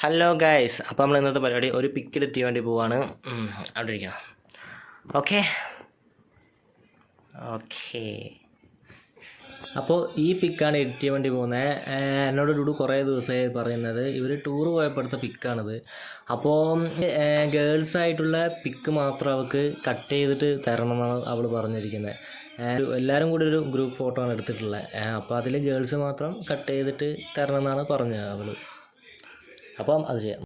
Hello guys, അപ്പോൾ നമ്മൾ ഇന്നത്തെ പരിപാടി ഒരു പിക്ക് എഡിറ്റ് ചെയ്യാൻ വേണ്ടി പോവാണ്. അവിടെ ഇരിക്കണം. ഓക്കെ ഓക്കെ അപ്പോൾ ഈ പിക്കാണ് എഡിറ്റ് ചെയ്യാൻ വേണ്ടി പോകുന്നത്. എന്നോട് ഡുഡു കുറേ ദിവസമായി പറയുന്നത് ഇവർ ടൂർ പോയപ്പോൾ എടുത്ത പിക്കാണിത്. അപ്പോൾ ഗേൾസായിട്ടുള്ള പിക്ക് മാത്രം അവൾക്ക് കട്ട് ചെയ്തിട്ട് തരണം എന്നാണ് അവൾ പറഞ്ഞിരിക്കുന്നത്. എല്ലാവരും കൂടി ഒരു ഗ്രൂപ്പ് ഫോട്ടോ ആണ് എടുത്തിട്ടുള്ളത്. അപ്പോൾ അതിൽ ഗേൾസ് മാത്രം കട്ട് ചെയ്തിട്ട് തരണം എന്നാണ് പറഞ്ഞത് അവൾ. അപ്പം അത് ചെയ്യാം.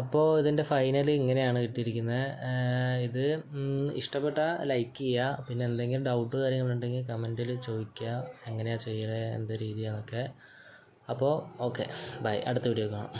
അപ്പോൾ ഇതിൻ്റെ ഫൈനൽ ഇങ്ങനെയാണ് കിട്ടിയിരിക്കുന്നത്. ഇത് ഇഷ്ടപ്പെട്ടാൽ ലൈക്ക് ചെയ്യുക. പിന്നെ എന്തെങ്കിലും ഡൗട്ട് കാര്യങ്ങളുണ്ടെങ്കിൽ കമൻറ്റിൽ ചോദിക്കുക, എങ്ങനെയാണ് ചെയ്യുന്നത്, എന്ത് രീതിയാണെന്നൊക്കെ. അപ്പോൾ ഓക്കെ, ബൈ. അടുത്ത വീഡിയോ കാണാം.